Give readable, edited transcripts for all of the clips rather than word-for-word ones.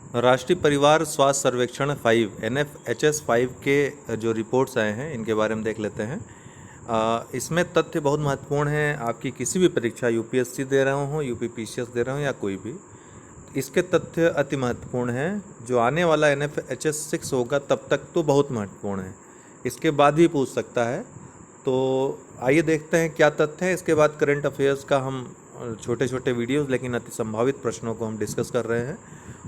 राष्ट्रीय परिवार स्वास्थ्य सर्वेक्षण 5 NFHS 5 के जो रिपोर्ट्स आए हैं इनके बारे में देख लेते हैं। इसमें तथ्य बहुत महत्वपूर्ण हैं। आपकी किसी भी परीक्षा यूपीएससी दे रहा हूँ, यूपीपीसीएस दे रहा हूँ या कोई भी, इसके तथ्य अति महत्वपूर्ण हैं। जो आने वाला NFHS 6 होगा तब तक तो बहुत महत्वपूर्ण है, इसके बाद भी पूछ सकता है। तो आइए देखते हैं क्या तथ्य हैं। इसके बाद करंट अफेयर्स का हम छोटे छोटे वीडियोस लेकिन अति संभावित प्रश्नों को हम डिस्कस कर रहे हैं,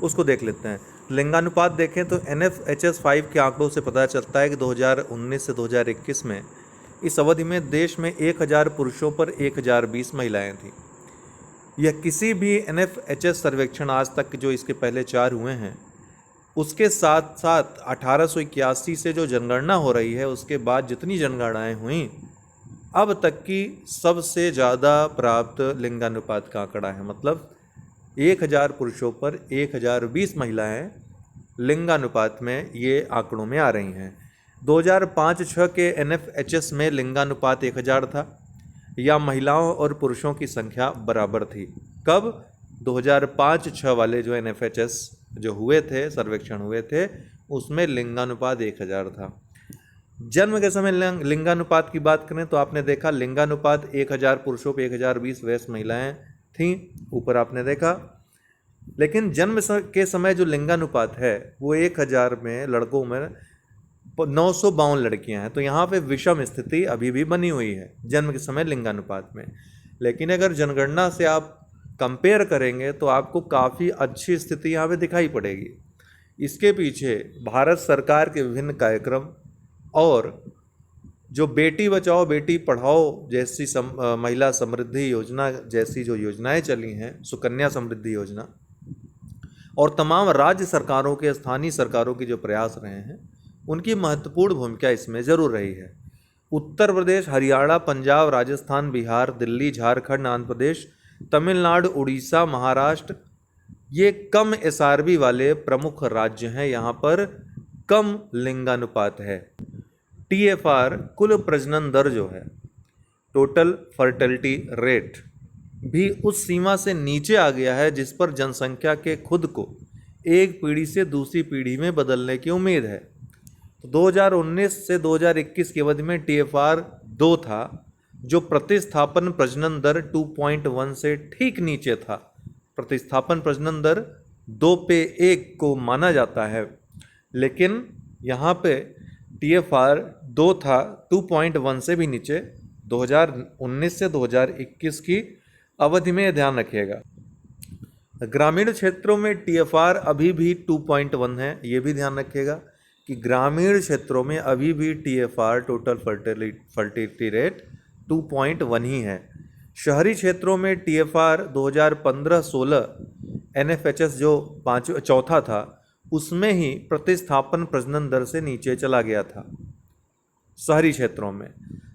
उसको देख लेते हैं। लिंगानुपात देखें तो NFHS 5 के आंकड़ों से पता चलता है कि 2019 से 2021 में इस अवधि में देश में 1000 पुरुषों पर 1020 महिलाएं थीं। यह किसी भी NFHS सर्वेक्षण आज तक जो इसके पहले 4 हुए हैं उसके साथ साथ 1881 से जो जनगणना हो रही है उसके बाद जितनी जनगणनाएं हुई अब तक की सबसे ज़्यादा प्राप्त लिंगानुपात का आंकड़ा है। मतलब 1000 पुरुषों पर 1020 महिलाएं लिंगानुपात में ये आंकड़ों में आ रही हैं। 2005-06 के NFHS में लिंगानुपात 1000 था या महिलाओं और पुरुषों की संख्या बराबर थी। कब? 2005-06 वाले जो NFHS जो हुए थे, सर्वेक्षण हुए थे, उसमें लिंगानुपात 1000 था। जन्म के समय लिंगानुपात की बात करें तो आपने देखा लिंगानुपात 1000 पुरुषों पर 1020 वयस्क महिलाएं थीं, ऊपर आपने देखा। लेकिन जन्म के समय जो लिंगानुपात है वो 1000 में लड़कों में 952 लड़कियां हैं। तो यहाँ पे विषम स्थिति अभी भी बनी हुई है जन्म के समय लिंगानुपात में। लेकिन अगर जनगणना से आप कंपेयर करेंगे तो आपको काफ़ी अच्छी स्थिति यहाँ पे दिखाई पड़ेगी। इसके पीछे भारत सरकार के विभिन्न कार्यक्रम और जो बेटी बचाओ बेटी पढ़ाओ जैसी महिला समृद्धि योजना जैसी जो योजनाएं चली हैं, सुकन्या समृद्धि योजना, और तमाम राज्य सरकारों के, स्थानीय सरकारों की जो प्रयास रहे हैं, उनकी महत्वपूर्ण भूमिका इसमें ज़रूर रही है। उत्तर प्रदेश, हरियाणा, पंजाब, राजस्थान, बिहार, दिल्ली, झारखंड, आंध्र प्रदेश, तमिलनाडु, उड़ीसा, महाराष्ट्र, ये कम SRB वाले प्रमुख राज्य हैं। यहाँ पर कम लिंगानुपात है। TFR कुल प्रजनन दर जो है, टोटल फर्टिलिटी रेट, भी उस सीमा से नीचे आ गया है जिस पर जनसंख्या के खुद को एक पीढ़ी से दूसरी पीढ़ी में बदलने की उम्मीद है। तो 2019 से 2021 की अवधि में TFR 2 था, जो प्रतिस्थापन प्रजनन दर 2.1 से ठीक नीचे था। प्रतिस्थापन प्रजनन दर 2 पे 1 को माना जाता है, लेकिन यहाँ पे TFR 2 था 2.1 से भी नीचे। 2019 से 2021 की अवधि में ध्यान रखिएगा। ग्रामीण क्षेत्रों में TFR अभी भी 2.1 है, ये भी ध्यान रखिएगा कि ग्रामीण क्षेत्रों में अभी भी TFR टोटल फर्टिलिटी रेट 2.1 ही है। शहरी क्षेत्रों में TFR 2015-16 NFHS जो चौथा था उसमें ही प्रतिस्थापन प्रजनन दर से नीचे चला गया था। शहरी क्षेत्रों में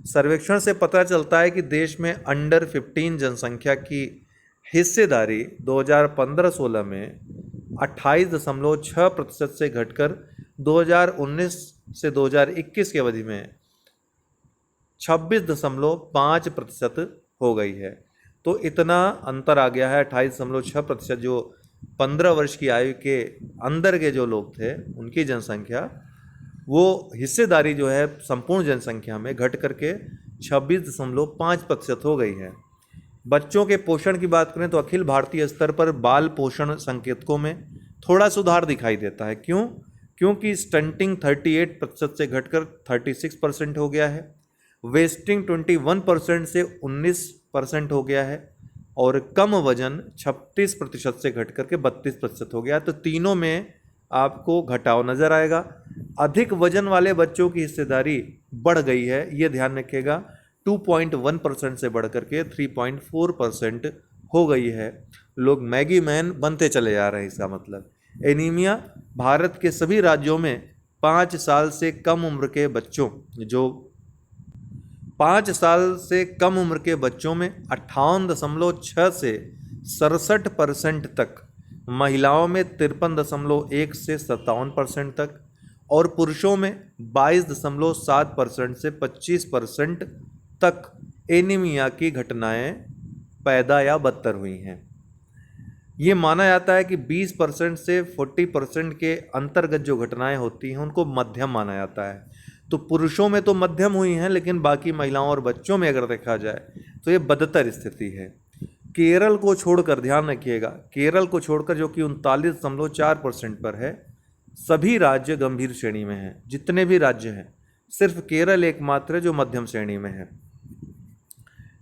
सर्वेक्षण से पता चलता है कि देश में अंडर 15 जनसंख्या की हिस्सेदारी 2015-16 में 28.6% से घटकर 2019 से 2021 की अवधि में 26.5% हो गई है। तो इतना अंतर आ गया है। 28.6% जो 15 वर्ष की आयु के अंदर के जो लोग थे उनकी जनसंख्या, वो हिस्सेदारी जो है संपूर्ण जनसंख्या में घट करके 26.5% हो गई है। बच्चों के पोषण की बात करें तो अखिल भारतीय स्तर पर बाल पोषण संकेतकों में थोड़ा सुधार दिखाई देता है। क्यों? क्योंकि स्टंटिंग 38% से घटकर 36% हो गया है, वेस्टिंग 21% से 19% हो गया है, और कम वजन 36% से घट करके 32% हो गया। तो तीनों में आपको घटाव नजर आएगा। अधिक वजन वाले बच्चों की हिस्सेदारी बढ़ गई है, ये ध्यान रखिएगा। 2.1% से बढ़ करके 3.4% हो गई है। लोग मैगी मैन बनते चले जा रहे हैं। इसका मतलब एनीमिया भारत के सभी राज्यों में 5 साल से कम उम्र के बच्चों जो 5 साल से कम उम्र के बच्चों में 58.6 से 67% तक, महिलाओं में 53.1 से 57% तक, और पुरुषों में 22.7% से 25% तक एनीमिया की घटनाएं पैदा या बदतर हुई हैं। ये माना जाता है कि 20% से 40% के अंतर्गत जो घटनाएं होती हैं उनको मध्यम माना जाता है। तो पुरुषों में तो मध्यम हुई हैं, लेकिन बाकी महिलाओं और बच्चों में अगर देखा जाए तो ये बदतर स्थिति है। केरल को छोड़कर, ध्यान रखिएगा, केरल को छोड़कर जो कि 39.4% पर है, सभी राज्य गंभीर श्रेणी में हैं। जितने भी राज्य हैं, सिर्फ केरल एकमात्र है जो मध्यम श्रेणी में है।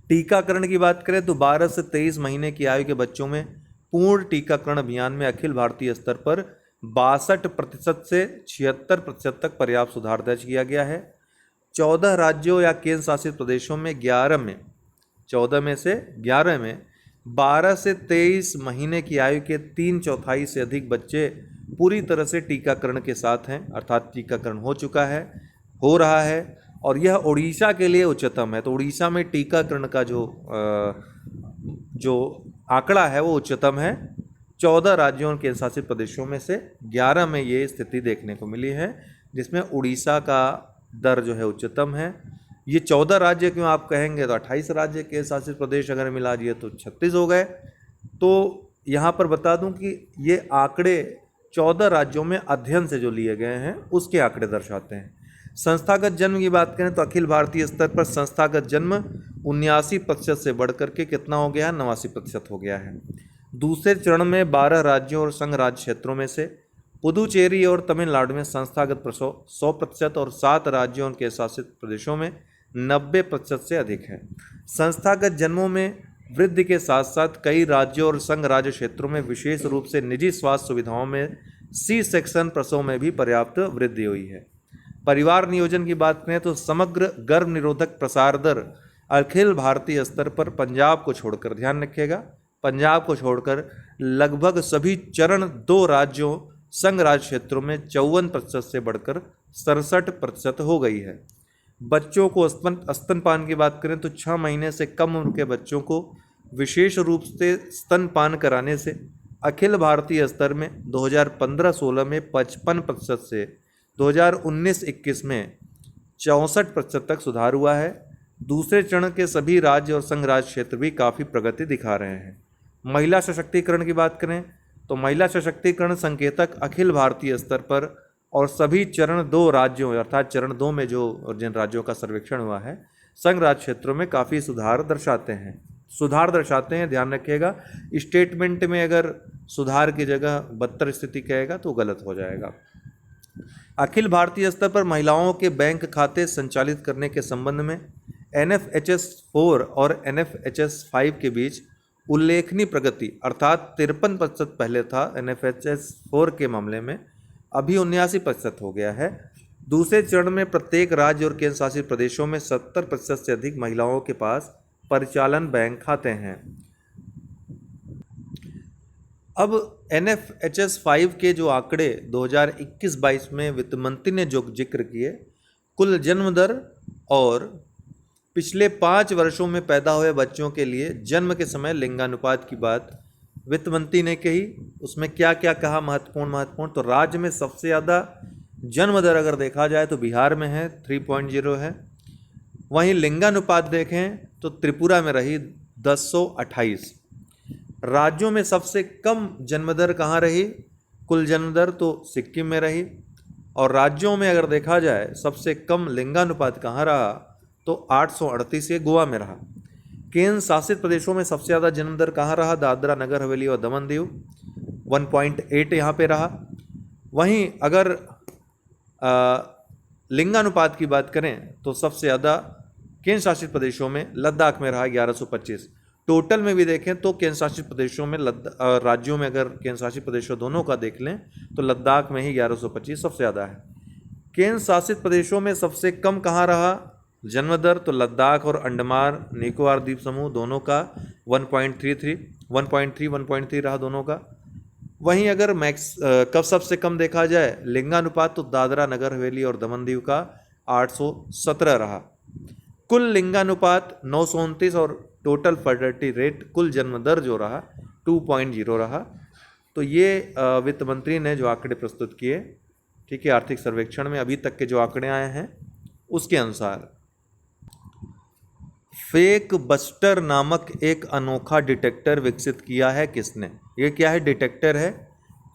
टीकाकरण की बात करें तो 12 से 23 महीने की आयु के बच्चों में पूर्ण टीकाकरण अभियान में अखिल भारतीय स्तर पर 62% से 76% तक पर्याप्त सुधार दर्ज किया गया है। 14 राज्यों या केंद्र शासित प्रदेशों में 14 में से 11 में 12 से 23 महीने की आयु के 3/4 से अधिक बच्चे पूरी तरह से टीकाकरण के साथ हैं, अर्थात टीकाकरण हो रहा है। और यह उड़ीसा के लिए उच्चतम है। तो उड़ीसा में टीकाकरण का जो आंकड़ा है वो उच्चतम है। 14 राज्यों और केंद्र शासित प्रदेशों में से 11 में ये स्थिति देखने को मिली है, जिसमें उड़ीसा का दर जो है उच्चतम है। ये 14 राज्य क्यों आप कहेंगे, तो 28 राज्य केंद्र शासित प्रदेश अगर मिला दिए तो 36 हो गए। तो यहाँ पर बता दूं कि ये आंकड़े 14 राज्यों में अध्ययन से जो लिए गए हैं उसके आंकड़े दर्शाते हैं। संस्थागत जन्म की बात करें तो अखिल भारतीय स्तर पर संस्थागत जन्म 79% से बढ़कर के कितना हो गया है, 89% हो गया है। दूसरे चरण में 12 राज्यों और संघ राज्य क्षेत्रों में से पुदुचेरी और तमिलनाडु में संस्थागत प्रसव 100% और 7 राज्यों और केंद्र शासित प्रदेशों में 90% से अधिक है। संस्थागत जन्मों में वृद्धि के साथ साथ कई राज्यों और संघ राज्य क्षेत्रों में विशेष रूप से निजी स्वास्थ्य सुविधाओं में सी सेक्शन प्रसव में भी पर्याप्त वृद्धि हुई है। परिवार नियोजन की बात करें तो समग्र गर्भ निरोधक प्रसार दर अखिल भारतीय स्तर पर पंजाब को छोड़कर, ध्यान रखिएगा, पंजाब को छोड़कर लगभग सभी चरण 2 राज्यों संघ राज्य क्षेत्रों में 54% से बढ़कर 67% हो गई है। बच्चों को स्तनपान की बात करें तो 6 महीने से कम उम्र के बच्चों को विशेष रूप से स्तनपान कराने से अखिल भारतीय स्तर में 2015-16 में 55% से 2019-21 में 64% तक सुधार हुआ है। दूसरे चरण के सभी राज्य और संघ राज्य क्षेत्र भी काफ़ी प्रगति दिखा रहे हैं। महिला सशक्तिकरण की बात करें तो महिला सशक्तिकरण संकेतक अखिल भारतीय स्तर पर और सभी चरण 2 राज्यों अर्थात चरण 2 में जिन राज्यों का सर्वेक्षण हुआ है संघ राज्य क्षेत्रों में काफ़ी सुधार दर्शाते हैं। ध्यान रखिएगा, स्टेटमेंट में अगर सुधार की जगह बदतर स्थिति कहेगा तो गलत हो जाएगा। अखिल भारतीय स्तर पर महिलाओं के बैंक खाते संचालित करने के संबंध में NFHS 4 और NFHS 5 के बीच उल्लेखनीय प्रगति, अर्थात 53% पहले था NFHS 4 के मामले में, अभी 79% हो गया है। दूसरे चरण में प्रत्येक राज्य और केंद्र शासित प्रदेशों में 70% से अधिक महिलाओं के पास परिचालन बैंक खाते हैं। अब NFHS 5 के जो आंकड़े 2021-22 में वित्त मंत्री ने जो जिक्र किए, कुल जन्म दर और पिछले 5 वर्षों में पैदा हुए बच्चों के लिए जन्म के समय लिंगानुपात की बात वित्त मंत्री ने कही। उसमें क्या क्या कहा महत्वपूर्ण, तो राज्य में सबसे ज़्यादा जन्म दर अगर देखा जाए तो बिहार में है 3.0 है। वहीं लिंगानुपात देखें तो त्रिपुरा में रही 1028। राज्यों में सबसे कम जन्म दर कहाँ रही, कुल जन्म दर तो सिक्किम में रही। और राज्यों में अगर देखा जाए सबसे कम लिंगानुपात कहाँ रहा तो 838 ये गोवा में रहा। केंद्र शासित प्रदेशों में सबसे ज़्यादा जन्म दर कहाँ रहा, दादरा नगर हवेली और दमन दीव 1.8 यहाँ पे रहा। वहीं अगर लिंगानुपात की बात करें तो सबसे ज़्यादा केंद्र शासित प्रदेशों में लद्दाख में रहा 1125। टोटल में भी देखें तो केंद्र शासित प्रदेशों में राज्यों में अगर केंद्र शासित प्रदेशों दोनों का देख लें तो लद्दाख में ही 1125 सबसे ज़्यादा है। केंद्र शासित प्रदेशों में सबसे कम कहाँ रहा जन्म दर, तो लद्दाख और अंडमान निकोबार द्वीप समूह दोनों का 1.3 रहा दोनों का। वहीं अगर कब सबसे कम देखा जाए लिंगानुपात तो दादरा नगर हवेली और दमन दीव का 817 रहा। कुल लिंगानुपात 929 और टोटल फर्टिलिटी रेट, कुल जन्म दर जो रहा 2.0 रहा। तो ये वित्त मंत्री ने जो आंकड़े प्रस्तुत किए, ठीक है, आर्थिक सर्वेक्षण में अभी तक के जो आंकड़े आए हैं उसके अनुसार। फेक बस्टर नामक एक अनोखा डिटेक्टर विकसित किया है किसने? ये क्या है? डिटेक्टर है,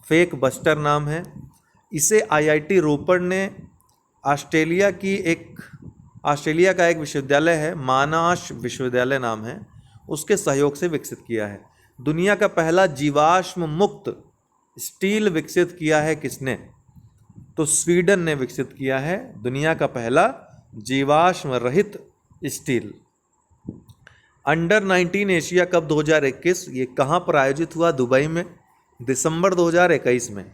फेक बस्टर नाम है। इसे आईआईटी रोपड़ ने ऑस्ट्रेलिया का एक विश्वविद्यालय है, मानाश विश्वविद्यालय नाम है, उसके सहयोग से विकसित किया है। दुनिया का पहला जीवाश्म मुक्त स्टील विकसित किया है किसने? तो स्वीडन ने विकसित किया है दुनिया का पहला जीवाश्म रहित स्टील। अंडर 19 एशिया कप 2021 ये कहाँ पर आयोजित हुआ? दुबई में, दिसंबर 2021 में।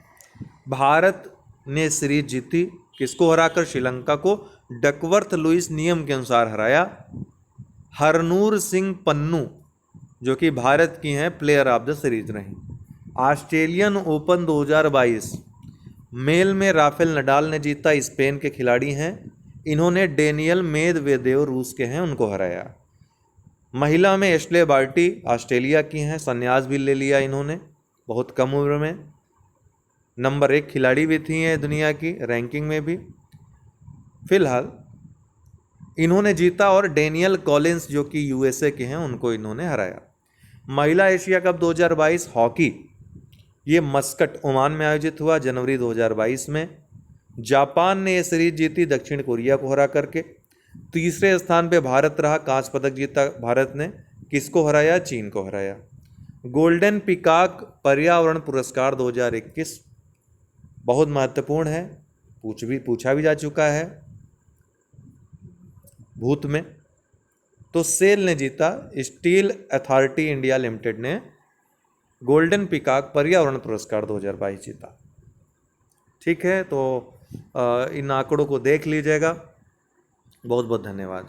भारत ने सीरीज जीती, किसको हराकर? श्रीलंका को डकवर्थ लुइस नियम के अनुसार हराया। हरनूर सिंह पन्नू जो कि भारत की हैं प्लेयर ऑफ द सीरीज रही। ऑस्ट्रेलियन ओपन 2022 मेल में राफेल नडाल ने जीता, स्पेन के खिलाड़ी हैं। इन्होंने डेनियल मेदवेदेव रूस के हैं, उनको हराया। महिला में एशले बार्टी ऑस्ट्रेलिया की हैं, संन्यास भी ले लिया इन्होंने बहुत कम उम्र में। नंबर 1 खिलाड़ी भी थी हैं दुनिया की रैंकिंग में भी। फिलहाल इन्होंने जीता और डेनियल कॉलिंस जो कि यूएसए के हैं उनको इन्होंने हराया। महिला एशिया कप 2022 हॉकी, ये मस्कट ओमान में आयोजित हुआ जनवरी 2022 में। जापान ने ये सीरीज जीती दक्षिण कोरिया को हरा करके। तीसरे स्थान पे भारत रहा, कांस्य पदक जीता भारत ने। किसको हराया? चीन को हराया। गोल्डन पिकॉक पर्यावरण पुरस्कार 2021 बहुत महत्वपूर्ण है, पूछा भी जा चुका है भूत में। तो सेल ने जीता, स्टील अथॉरिटी इंडिया लिमिटेड ने गोल्डन पिकॉक पर्यावरण पुरस्कार 2022 जीता। ठीक है, तो इन आंकड़ों को देख लीजिएगा। बहुत बहुत धन्यवाद।